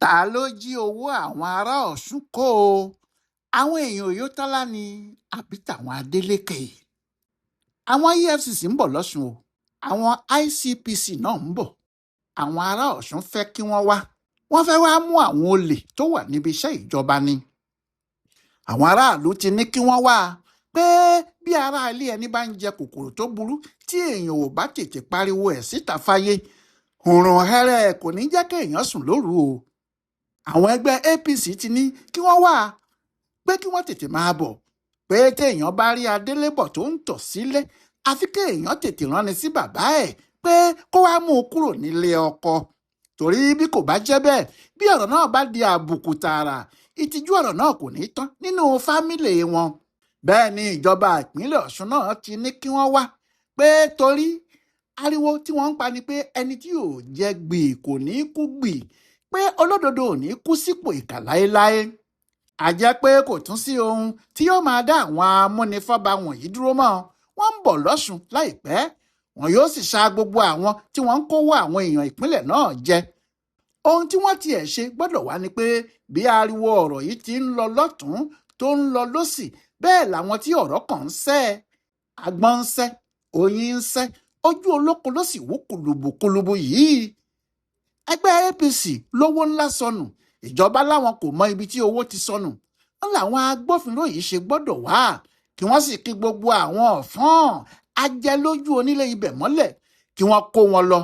ta ló jí owó àwọn ará Ọ̀ṣun kó o àwọn èèyàn Oyètọ́lá ni àbí tàwọn Adeleke. Àwọn EFCC ń bọ̀ lọ́ṣun o, àwọn ICPC náà ń bọ̀. Àwọn ará Ọ̀ṣun fẹ́ kí wọ́n fẹ́ wá mú àwọn olè tó wà níbi iṣẹ́ ìjọba ni. Àwọn aráàlú ti ní kí wọ́n wá pé bí ará ilé ẹni bá ń jẹ kòkòrò tó burú tí èèyàn ò bá tètè pariwo ẹ̀ síta fáyé, òrùn hẹrẹ kò ní jẹ́ kéèyàn sùn lóru o. Àwọn ẹgbẹ́ APC ti ní kí wọ́n wá pé kí wọ́n tètè máa bọ̀, pé téèyàn bá rí adélébọ̀ tó ń tọ̀ sílé àfi kéèyàn tètè ránni sí bàbá ẹ̀ pé kó wá mú un kúrò nílé ọkọ. Torí bí kò bá jẹ́ bẹ́ẹ̀, bí ọ̀rọ̀ náà bá di àbùkù tààrà, ìtìjú ọ̀rọ̀ náà kò ní tán nínú fámílì wọn. Bẹ́ẹ̀ ni ìjọba ìpínlẹ̀ Ọ̀ṣun náà ti ní kí wọ́n wá pé torí ariwo tí wọ́n ń pa ni pé ẹni tí yóò jẹ gbì kò ní kú gbì, pé olódodo ò ní kú sípò ìkà láéláé. A jẹ́ pé kò tún sí ohun tí yóò máa dá àwọn amúnifọ́ba wọ̀nyí dúró mọ́. Wọ́n ń bọ̀ lọ́ṣun láìpẹ́, wọn yóò sì ṣa gbogbo àwọn tí wọ́n ń kówó àwọn èèyàn ìpínlẹ̀ náà jẹ. Ohun tí wọ́n tiẹ̀ ṣe gbọ́dọ̀ wá ni pé bí ariwo ọ̀rọ̀ yìí ti ń lọ lọ́tún tó ń lọ lósì, bẹ́ẹ̀ làwọn tí ọ̀rọ̀ kàn ń sẹ́, agbọ́n ń sẹ́, oyin ń sẹ́, ojú olóko ló sì wú kùlùbùkùlùbù yìí. Ẹgbẹ́ APC lówó ńlá sọnù, ìjọba láwọn kò mọ ibi tí owó ti sọnù. Wọ́n làwọn agbófinró yìí ṣe gbọ́dọ̀ wá kí wọ́n sì kí gbogbo àwọn ọ̀fọ́n ajẹlójú onílé ibẹ̀ mọ́lẹ̀ kí wọ́n kó wọn lọ.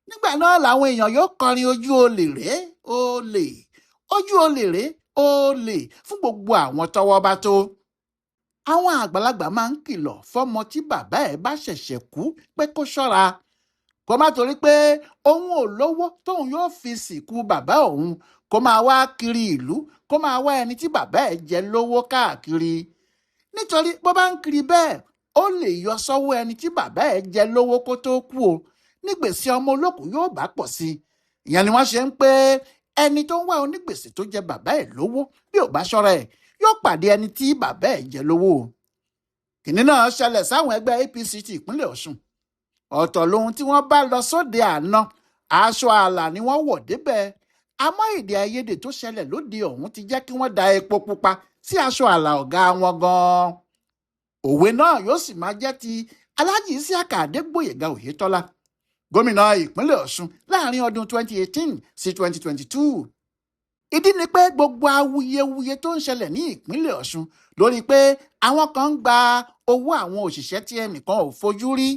Nígbà náà làwọn èèyàn yóò kọrin ojú olè rèé olè, ojú olè rèé olè fún gbogbo àwọn tọ́wọ́ bá tó. Àwọn àgbàlagbà máa ń kìlọ̀ fọ́mọ tí bàbá ẹ̀ bá ṣẹ̀ṣẹ̀ kú pé kó ṣọ́ra, kó má torí pé òun ò lówó tóun yóò fi sìnkú bàbá òun kó máa wá kiri ìlú, kó máa wá ẹni tí bàbá ẹ̀ jẹ lówó káàkiri. Nítorí bó bá ń kiri bẹ́ẹ̀, ó lè yọ sọ́wọ́ ẹni tí bàbá ẹ̀ jẹ lówó kó tó kú o, nígbèsè ọmọ olókùú yóò bá pọ̀ sí i. Ìyẹn ni wọ́n ṣe ń pé ẹni tó ń wá onígbèsè tó jẹ bàbá ẹ̀ lówó bí ò bá ṣọ́ra ẹ̀ yóò pàdé ẹni tí bàbá ẹ̀ jẹ lówó. Kìnní náà ṣẹlẹ̀ sáwọn ẹgbẹ́ APC ti ìpínlẹ̀ Ọ̀ṣun. Ọ̀tọ̀ lohun tí wọ́n bá lọ sóde àná, aṣọ ààlà ni wọ́n wọ̀ débẹ̀. Àmọ́ èdè àìyedè tó ṣẹlẹ̀ lóde ọ̀hún ti jẹ́ kí wọ́n da epo pupa sí aṣọ ààlà ọ̀gá wọn gan-an. Òwe náà yóò sì máa jẹ́ ti Alhaji Isiaka Adégbóyèga Oyètọ́lá, gómìnà ìpínlẹ̀ Ọ̀ṣun láàrin ọdún 2018 sí 2022. Ìdí ni pé gbogbo awuyewuye tó ń ṣẹlẹ̀ ní ìpínlẹ̀ Ọ̀ṣun lórí pé àwọn kan ń gba owó àwọn òṣìṣẹ́ tí ẹnìkan ò fojú rí,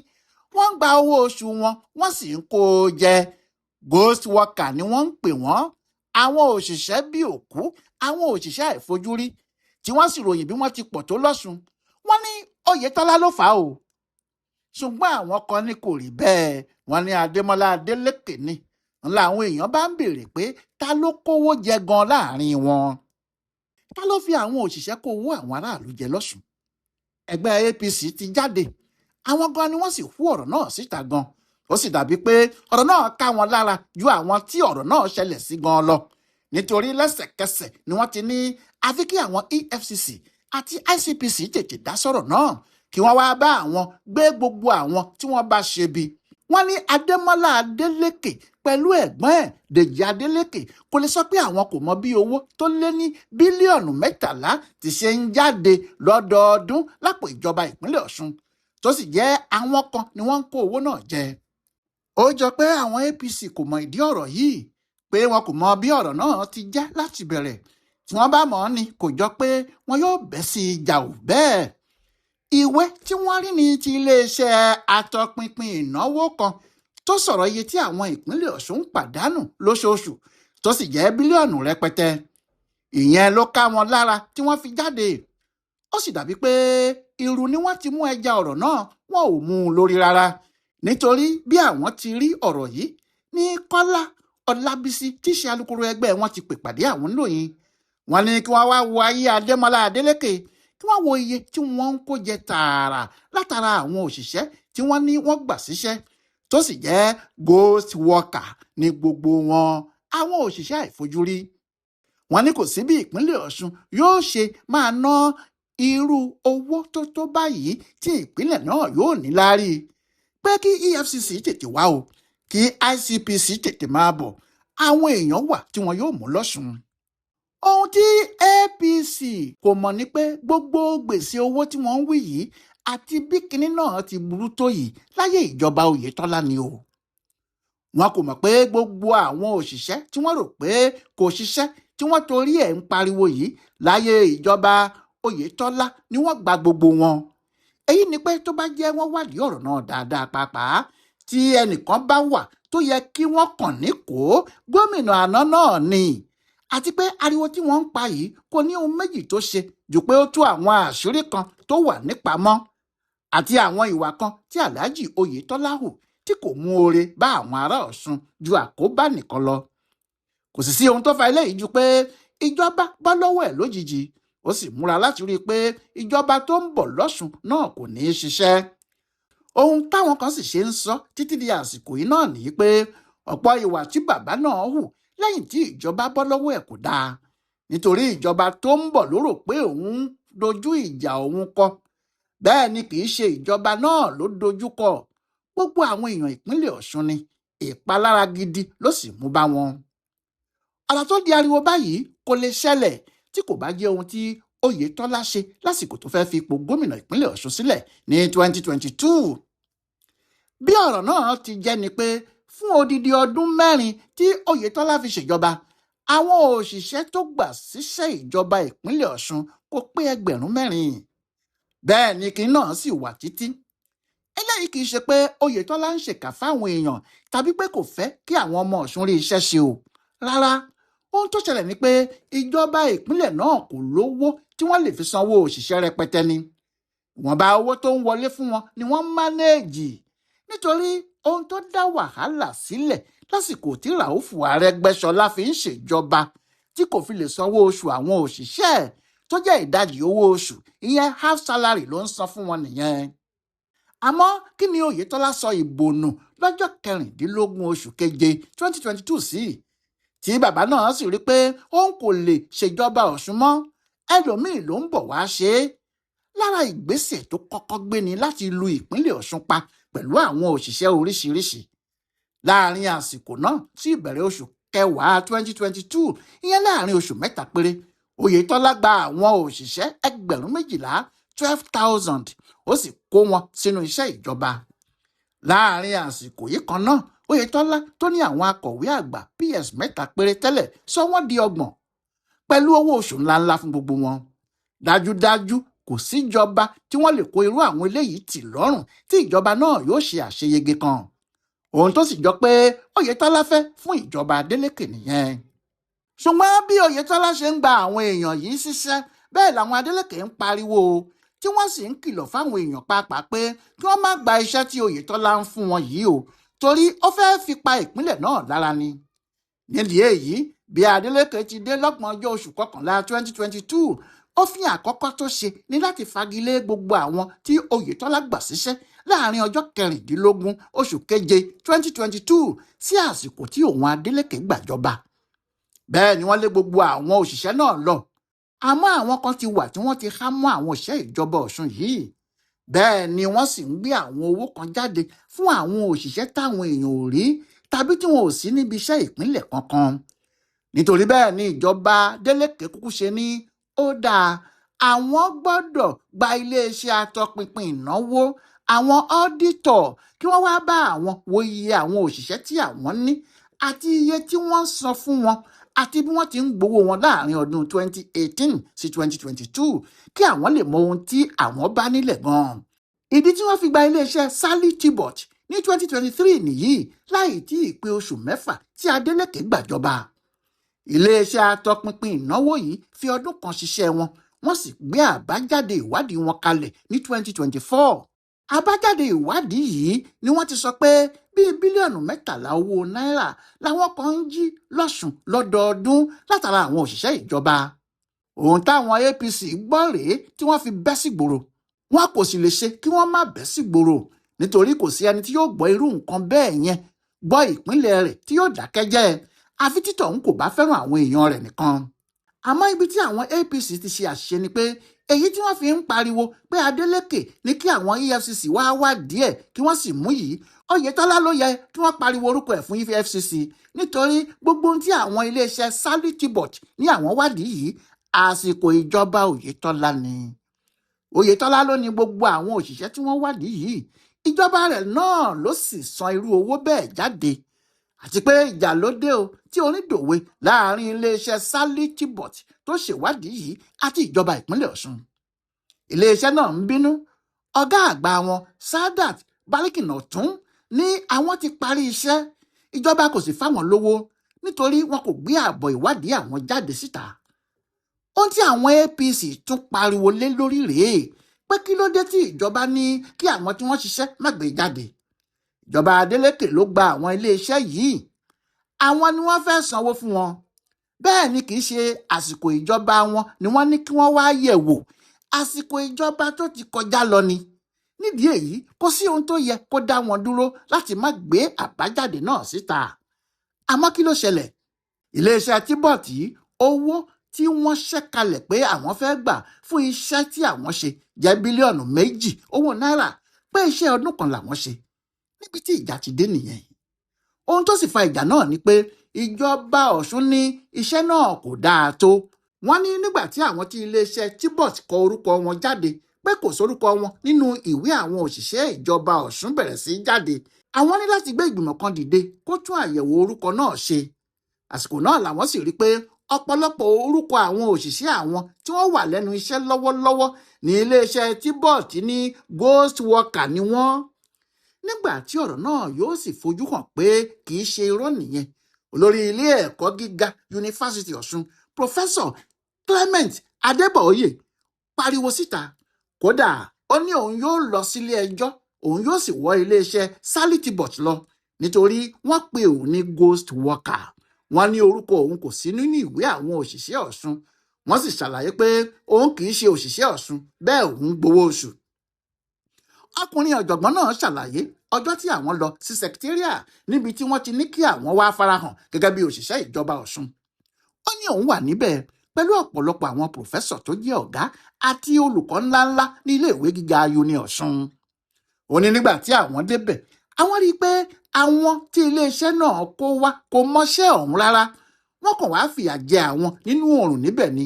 wọ́n ń gba owó oṣù wọn, wọ́n sì ń kó o jẹ. Ghost worker ni wọ́n ń pè wọ́n, àwọn òṣìṣẹ́ bí òkú, àwọn òṣìṣẹ́ àìfojúrí tí wọ́n sì ròyìn bí wọ́n ti pọ̀ tó lọ́ṣun. Wọ́n ní Oyètọ́lá ló fà á o. Ṣùgbọ́n àwọn kan ní kò rí bẹ́ẹ̀, wọ́n ní Adémọ́lá Adélékè ni. Ńlá àwọn èèyàn bá ń béèrè pé ta ló kówó jẹ gan láàrin wọn? Ta ló fi àwọn òṣìṣẹ́ kó owó àwọn aráàlú jẹ lọ́ṣun? Ẹgbẹ́ APC ti jáde, àwọn gan ni wọ́n sì hú ọ̀rọ̀ náà síta gan. Ó sì dàbí pé ọ̀rọ̀ náà ká wọn lára ju àwọn tí ọ̀rọ̀ náà ṣẹlẹ̀ sí gan lọ. Nítorí lẹ́sẹ̀kẹsẹ̀ ni wọ́n ti ní àfi kí àwọn EFCC àti ICPC tètè dá sọ̀rọ̀ náà kí wọ́n wá bá àwọn gbé gbogbo àwọn tí wọ́n bá ṣe bí. Wọ́n ní Adémọ́lá Adélékè pẹ̀lú ẹ̀gbọ́n ẹ̀ Dèjì Adélékè kò lè sọ pé àwọn kò mọ bí owó tó lé ní bílíọ̀nù 13 ti ṣe ń jáde lọ́dọọdún lápò ìjọba ìpínlẹ̀ Ọ̀ṣun, tó sì jẹ́ àwọn kan ni wọ́n ń kó owó náà jẹ. Ó jọ pé àwọn APC kò mọ ìdí ọ̀rọ̀ yìí, pé wọn kò mọ bí ọ̀rọ̀ náà ti jẹ́ láti bẹ̀rẹ̀. Tí wọ́n bá mọ̀ ọ́ ni kò jọ pé wọn yóò bẹ́ sí ìjà ò bẹ́ẹ̀. Ìwé tí wọ́n rí ní ti iléeṣẹ́ atọpinpin ìnáwó kan tó sọ̀rọ̀ iye tí àwọn ìpínlẹ̀ Ọ̀ṣun ń pàdánù lóṣooṣù tó sì jẹ́ bílíọ̀nù rẹpẹtẹ. Ìyẹn ló ká wọn lára tí wọ́n fi jáde. Ó sì dàbí pé irú ni wọ́n ti mú ẹja ọ̀rọ̀ náà, wọn ò mú un lórí rárá. Nítorí bí àwọn ti rí ọ̀rọ̀ yìí ní Kọ́lá Ọlábísí tí í ṣe alukoro ẹgbẹ́ wọn ti pè pàdé àwọn oníròyìn. Wọ́n ní kí wọ́n wá wo ayé Adémọ́lá Adélékè, kí wọ́n wo iye tí wọ́n ń kó jẹ tààrà látara àwọn òṣìṣẹ́ tí wọ́n ní wọ́n gbà síṣẹ́, tó sì jẹ́ ghost worker ní gbogbo wọn, àwọn òṣìṣẹ́ àìfojúrí. Wọ́n ní kò sí bí ìpínlẹ̀ Ọ̀ṣun yóò ṣe máa ná irú owó tó tó báyìí tí ìpínlẹ̀ náà yóò ní láárí. Pé kí EFCC tètè wá o, kí ICPC tètè máa bọ̀, àwọn èèyàn wà tí wọn yóò mú lọ́sùn. ohun tí APC kò mọ̀ ni pé gbogbo gbèsè owó tí wọ́n ń wí yìí àti bí kinní náà ti burú tó yìí láyé ìjọba Oyètọ́lá ni o. wọn kò mọ̀ pé gbogbo àwọn òṣìṣẹ́ tí wọ́n rò pé kò ṣiṣẹ́ tí wọ́n torí ẹ̀ ń pariwo yìí láyé ìjọba Oyètọ́lá ni wọ́n gba gbogbo wọn. èyí ni pé tó bá jẹ́ wọ́n wádìí ọ̀rọ̀ náà dáadáa pàápàá tí ẹnìkan bá wà tó yẹ kí wọ́n kàn ní kó gómìnà àná náà ni. àti pé ariwo tí wọ́n ń pa yìí kò ní ohun méjì tó ṣe jù pé ó tú àwọn àṣírí kan tó wà nípamọ́ àti àwọn ìwà kan tí Alhaji Oyètọ́lá hù tí kò mú oore bá àwọn ará Ọ̀ṣun ju àkóbá nìkan lọ. kò sì sí ohun tó fa eléyìí ju pé ìjọba bọ́ lọ́wọ́ ẹ̀ lójijì ó sì múra láti rí i pé ìjọba tó ń bọ̀ lọ́ṣun náà kò ní í ṣiṣẹ́. ohun táwọn kan sì ṣe ń sọ títí di àsìkò yìí náà nìyí pé ọ̀pọ̀ ìwà tí bàbá náà hù lẹ́yìn tí ìjọba bọ́ lọ́wọ́ ẹ̀ kò dáa nítorí ìjọba tó ń bọ̀ ló rò pé òun dojú ìjà òun kọ bẹ́ẹ̀ ni kì í ṣe ìjọba náà ló dojú kọ gbogbo àwọn èèyàn ìpínlẹ̀ Ọ̀ṣun ni ìpalára gidi ló sì mú bá wọn. ọ̀rọ̀ tó di ariwo báyìí kò lè ṣẹlẹ̀ tí kò bá jẹ́ ohun tí Oyètọ́lá ṣe lásìkò tó fẹ́ẹ́ fi ipò gómìnà ìpínlẹ̀ Ọ̀ṣun sílẹ̀ ní 2022. bí ọ̀rọ̀ náà ti jẹ́ ni pé fún odidi ọdún 4 tí Oyètọ́lá fi ṣèjọba àwọn òṣìṣẹ́ tó gbà síṣẹ́ ìjọba ìpínlẹ̀ Ọ̀ṣun kò pé 4,000. bẹ́ẹ̀ ni kí náà sì wà títí. eléyìí kì í ṣe pé Oyètọ́lá ń ṣèkà fáwọn èèyàn tàbí pé kò fẹ́ kí àwọn ọmọ Ọ̀ṣun rí iṣẹ́ ṣe o rárá. ohun tó ṣẹlẹ̀ ni pé ìjọba ìpínlẹ̀ náà kò lówó tí wọ́n lè fi sanwó òṣìṣẹ́ rẹpẹtẹ ni. ìwọ̀nba owó tó ń wọlé fún wọn ni wọ́n ń mánéèjì. nítorí ohun tó dá wàhálà sílẹ̀ lásìkò tí Ràúfù Arẹ́gbẹ́ṣọlá fi ń ṣèjọba tí kò fi lè sanwó oṣù àwọn òṣìṣẹ́ tó jẹ́ ìdajì owó oṣù ìyẹn half salary ló ń san fún wọn nìyẹn. àmọ́ kí ni Oyètọ́lá sọ ìbò nù lọ́jọ́ 16 oṣù keje 2022 sí tí bàbá náà sì rí pé òun kò lè ṣèjọba Ọ̀ṣun mọ́ ẹlòmíì ló ń bọ̀ wá ṣe é. lára ìgbésẹ̀ tó kọ́kọ́ gbé ni láti lu ìpínlẹ̀ Ọ̀ṣun pa pẹ̀lú àwọn òṣìṣẹ́ oríṣiríṣi. láàrin àsìkò náà sí ìbẹ̀rẹ̀ oṣù kẹwàá 2022 ìyẹn láàrin oṣù 3 péré Oyètọ́lá gba àwọn òṣìṣẹ́ 12,000 12,000 ó sì kó wọn sínú iṣẹ́ ìjọba. láàrin àsìkò yìí kan náà Oyètọ́lá tó ní àwọn akọ̀wé àgbà PS 3 péré tẹ́lẹ̀ sọ wọ́n di 30 pẹ̀lú owó oṣù ńláńlá fún gbogbo wọn. dájúdájú kò síjọba tí wọ́n lè kó irú àwọn eléyìí tì lọ́rùn tí ìjọba náà yóò ṣe àṣeyege kan. ohun tó sì jọ pé Oyètọ́lá fẹ́ fún ìjọba Adeleke nìyẹn. ṣùgbọ́n bí Oyètọ́lá ṣe ń gba àwọn èèyàn yìí ṣiṣẹ́ bẹ́ẹ̀ làwọn Adeleke ń pariwo tí wọ́n sì ń kìlọ̀ fáwọn èèyàn pàápàá pé kí wọ́n má gba iṣẹ́ tí Oyètọ́lá ń fún wọn yìí o torí ó fẹ́ fi pa ìpínlẹ̀ náà lára ni. nídìí èyí bí Adeleke ti dé 30 oṣù kọkànlá 2022 òfin àkọ́kọ́ tó ṣe ní láti fagilé gbogbo àwọn tí Oyètọ́lá gbà síṣẹ́ láàrin ọjọ́ 16 oṣù keje 2022 sí àsìkò tí òun Adeleke gbàjọba. bẹ́ẹ̀ ni wọ́n lé gbogbo àwọn òṣìṣẹ́ náà lọ. àmọ́ àwọn kan ti wà tí wọ́n ti há mọ́ àwọn òṣìṣẹ́ ìjọba Ọ̀ṣun yìí. bẹ́ẹ̀ ni wọ́n sì ń gbé àwọn owó kan jáde fún àwọn òṣìṣẹ́ táwọn èèyàn ò rí tàbí tí wọn ò sí níbi iṣẹ́ ìpínlẹ̀ kankan. nítorí bẹ́ẹ̀ ni ìjọba Adeleke kúkú ṣe ní ó dáa àwọn gbọ́dọ̀ gba iléeṣẹ́ atọpinpin ìnáwó àwọn ọ́dítọ̀ kí wọ́n wá bá àwọn wo iye àwọn òṣìṣẹ́ tí àwọn ní àti iye tí wọ́n san fún wọn àti bí wọ́n ti ń gbowó wọn láàrin ọdún 2018 sí 2022 kí àwọn lè mọ ohun tí àwọn bá nílẹ̀ gan-an. ìdí tí wọ́n fi gba iléeṣẹ́ Sally Tibot ní 2023 nìyí láì tí ì pé oṣù 6 tí Adeleke gbàjọba. iléeṣẹ́ atọpinpin ìnáwó yìí fi ọdún kan ṣiṣẹ́ wọn wọ́n sì gbé àbájáde ìwádìí wọn kalẹ̀ ní 2024. àbájáde ìwádìí yìí ni wọ́n ti sọ pé bíi bílíọ̀nù 13 owó náírà làwọn kan ń jí lọ́sùn lọ́dọọdún látara àwọn òṣìṣẹ́ ìjọba. ohun táwọn APC gbọ́ rèé tí wọ́n fi bẹ́ sígboro. wọn kò sì lè ṣe kí wọ́n má bẹ́ sígboro nítorí kò sí ẹni tí yóò gbọ́ irú nǹkan bẹ́ẹ̀ yẹn gbọ́ ìpínlẹ̀ rẹ̀ tí yóò dákẹ́ jẹ́ àfi títọ̀ òun kò bá fẹ́ràn àwọn èèyàn rẹ̀ nìkan. àmọ́ ibi tí àwọn APC ti ṣe àṣìṣe ni pé èyí tí wọ́n fi ń pariwo pé Adeleke ní kí àwọn EFCC wá wádìí ẹ̀ kí wọ́n sì mú yìí, Oyètọ́lá ló yẹ kí wọ́n pariwo orúkọ ẹ̀ fún EFCC nítorí gbogbo ohun tí àwọn iléeṣẹ́ Salutibot ní àwọn wádìí yìí àsìkò ìjọba Oyètọ́lá ni. Oyètọ́lá ló ní gbogbo àwọn òṣìṣẹ́ tí wọ́n wádìí yìí, ìjọba rẹ̀ náà ló sì san irú owó bẹ́ẹ̀ jáde. Àti pé ìjà ló dé o tí onídòwe láàrin iléeṣẹ́ Salutibot tó ṣèwádìí yìí àti ìjọba ìpínlẹ̀ Ọ̀ṣun. Iléeṣẹ́ náà ń bínú, ọ̀gá àgbà wọn Sadat Balkinotun ní àwọn ti parí iṣẹ́, ìjọba kò sì fáwọn lówó nítorí wọn kò gbé àbọ̀ ìwádìí àwọn jáde síta. Ohun tí àwọn APC tún pariwo lé lórí rèé pé kí ló dé tí ìjọba ní kí àwọn tí wọ́n ṣiṣẹ́ má gbé jáde. Ìjọba Adeleke ló gba àwọn iléeṣẹ́ yìí, àwọn ni wọ́n fẹ́ sanwó fún wọn. Bẹ́ẹ̀ ni kì í ṣe àsìkò ìjọba wọn ni wọ́n ní kí wọ́n wá yẹ̀ wò, àsìkò ìjọba tó ti kọjá lọ ni. Nídìí èyí kò sí ohun tó yẹ kó dá wọn dúró láti má gbé àbájáde náà síta. Àmọ́ kí ló ṣẹlẹ̀? Iléeṣẹ́ Tibot yìí, owó tí wọ́n ṣẹ́ kalẹ̀ pé àwọn fẹ́ gbà fún iṣẹ́ tí àwọn ṣe jẹ́ bílíọ̀nù 2 owó náírà, pé iṣẹ́ ọdún kan làwọn ṣe. Níbi tí ìjà ti dé nìyẹn. Ohun tó sì fa ìjà náà ni pé ìjọba Ọ̀ṣun ní iṣẹ́ náà kò dáa tó. Wọ́n ní nígbà tí àwọn tí iléeṣẹ́ Tibot kọ orúkọ wọn jáde pé kò sórúkọ wọn nínú ìwé àwọn òṣìṣẹ́ ìjọba Ọ̀ṣun bẹ̀rẹ̀ sí jáde, àwọn ní láti gbé ìgbìmọ̀ kan dìde kó tún àyẹ̀wò orúkọ náà ṣe. Àsìkò náà làwọn sì rí pé ọ̀pọ̀lọpọ̀ orúkọ àwọn òṣìṣẹ́ àwọn tí wọ́n wà lẹ́nu iṣẹ́ lọ́wọ́lọ́wọ́ ní iléeṣẹ́ Tibot ní ghost worker ni wọ́n. Nígbà tí ọ̀rọ̀ náà yóò sì fojú hàn pé kì í ṣe irọ́ nìyẹn, olórí ilé ẹ̀kọ́ gíga yunifásitì Ọ̀ṣun Professor Clement Adébóyè pariwo síta. Kódà ó ní òun yóò lọ sílé ẹjọ́, òun yóò sì wọ́ iléeṣẹ́ Salutibot lọ nítorí wọ́n pe òun ní ghost worker. Wọ́n ní orúkọ òun kò sí nínú ìwé àwọn òṣìṣẹ́ Ọ̀ṣun. Wọ́n sì ṣàlàyé pé òun kì í ṣe òṣìṣẹ́ Ọ̀ṣun, bẹ́ẹ̀ òun gbowó oṣù. Ọkùnrin ọ̀jọ̀gbọ́n náà ṣàlàyé ọjọ́ tí àwọn lọ sí secretariat níbi tí wọ́n ti ní kí àwọn wá farahàn gẹ́gẹ́ bí òṣìṣẹ́ ìjọba Ọ̀ṣun. Ó ní òun wà níbẹ̀ pẹ̀lú ọ̀pọ̀lọpọ̀ àwọn pòfẹ́sọ̀ tó jẹ́ ọ̀gá àti olùkọ́ ńláńlá ní iléèwé gíga uni Ọ̀ṣun. Ó ní nígbà tí àwọn débẹ̀, àwọn rí i pé àwọn tí iléeṣẹ́ náà kó wá kò mọṣẹ́ ọ̀hún rárá. Wọ́n kàn wá fìyà jẹ àwọn nínú oòrùn níbẹ̀ ni.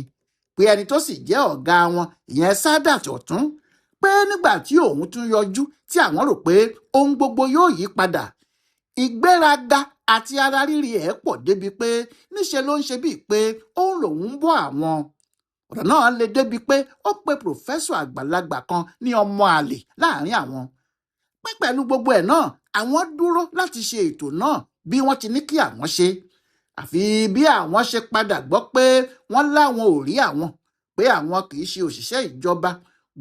Pé ẹni tó sì jẹ́ ọ̀gá wọn, ìyẹn Sadat Ọ̀tún, pé nígbà tí òun tún yọjú tí àwọn rò pé ohun gbogbo yóò yí padà, ìgbéraga àti ara rírí ẹ̀ pọ̀ débi pé níṣe ló ń ṣe bíi pé òun lòun ń bọ́ àwọn. Ọ̀rọ̀ náà le débi pé ó pe pòfẹ́sọ̀ àgbàlagbà kan ní ọmọ àlè láàrin àwọn. Pé pẹ̀lú gbogbo ẹ̀ náà, àwọn dúró láti ṣe ètò náà bí wọ́n ti ní kí àwọn ṣe. Àfi bí àwọn ṣe padà gbọ́ pé wọ́n láwọn ò rí àwọn, pé àwọn kì í ṣe òṣìṣẹ́ ìjọba,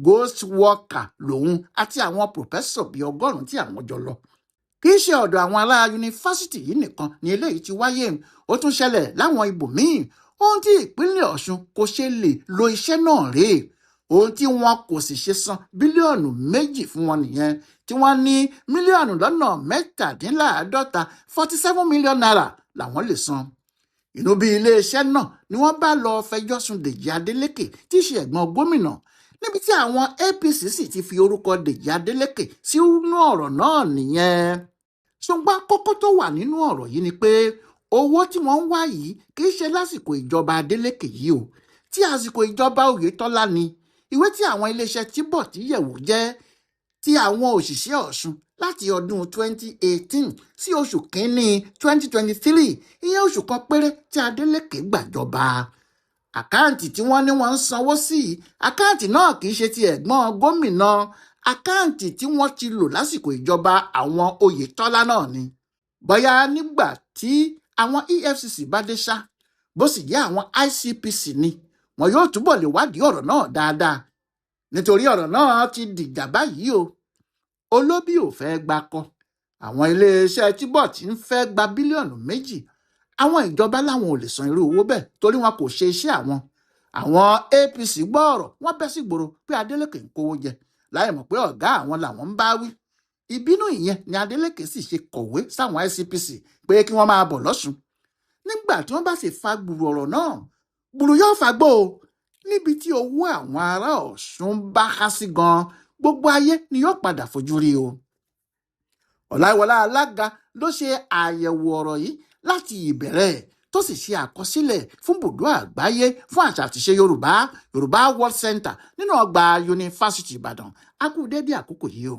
ghost worker lòun àti àwọn pòfẹ́sọ̀ bíi 100 tí àwọn jọ lọ. Kì í ṣe ọ̀dọ̀ àwọn ará yunifásitì yìí nìkan ni eléyìí ti wáyé, ó tún ṣẹlẹ̀ láwọn ibòmíì. Ohun tí ìpínlẹ̀ Ọ̀ṣun kò ṣe lè lo iṣẹ́ náà rèé, ohun tí wọn kò sì ṣe san bílíọ̀nù 2 fún wọn nìyẹn, tí wọ́n ní mílíọ̀nù lọ́nà 47 47 million naira làwọn lè san. Inú bí iléeṣẹ́ náà ni wọ́n bá lọ fẹjọ́ sùn Dèjì Adélékè tí í ṣe ẹ̀gbọ́n gómìnà, níbi tí àwọn APC sì ti fi orúkọ Dèjì Adélékè sínú ọ̀rọ̀ náà nìyẹn. Ṣùgbọ́n kókó tó wà nínú ọ̀rọ̀ yìí ni pé owó tí wọ́n ń wá yìí kì í ṣe lásìkò ìjọba Adélékè yìí o, tí àsìkò ìjọba Oyètọ́lá ni. Ìwé tí àwọn iléeṣẹ́ Tibot yẹ̀wò jẹ́ ti àwọn òṣìṣẹ́ Ọ̀ṣun láti ọdún 2018 sí oṣù kínní 2023, ìyẹn oṣù kan péré tí Adélékè gbàjọba. Àkáǹtì tí wọ́n ní wọ́n ń sanwó sí, àkáǹtì náà kì í ṣe ti ẹ̀gbọ́n gómìnà, àkáǹtì tí wọ́n ti lò lásìkò ìjọba àwọn Oyètọ́lá náà ni. Bóyá nígbà tí àwọn EFCC bá dé ṣá, bó sì jẹ́ àwọn ICPC ni, wọn yóò túbọ̀ lè wádìí ọ̀rọ̀ náà dáadáa. Nítorí ọ̀rọ̀ náà ti dìjà báyìí o. Olóbì ò fẹ́ gbakọ, àwọn iléeṣẹ́ Tibot ń fẹ́ gba bílíọ̀nù 2. Àwọn ìjọba láwọn ò lè san irú owó bẹ́ẹ̀ torí wọn kò ṣe iṣẹ́ àwọn. Àwọn APC gbọ́ ọ̀rọ̀, wọ́n bẹ́ sí gbòòrò pé Adélékè ń kówó jẹ, láì mọ̀ pé ọ̀gá àwọn làwọn ń bá wí. Ìbínú ìyẹn ni Adélékè sì ṣe kọ̀wé sáwọn ICPC pé kí wọ́n máa bọ̀ lọ́ṣun. Nígbà tí wọ́n bá sì fa gbùrù ọ̀rọ̀ náà, gbùrù yóò fàgbọ́ o níbi tí owó àwọn ará Ọ̀ṣun bá há sí gan gbogbo ayé ni yóò padà fojú rí o. Ọláyíwọlá Alága ló ṣe àyẹ̀wò ọ̀rọ̀ yìí láti ìbẹ̀rẹ̀ tó sì ṣe àkọsílẹ̀ fún bùdó àgbáyé fún àṣà àtìṣe Yorùbá World Center nínú ọgbà Yunifásítì Ìbàdàn. A kú dédé àkókò yìí o.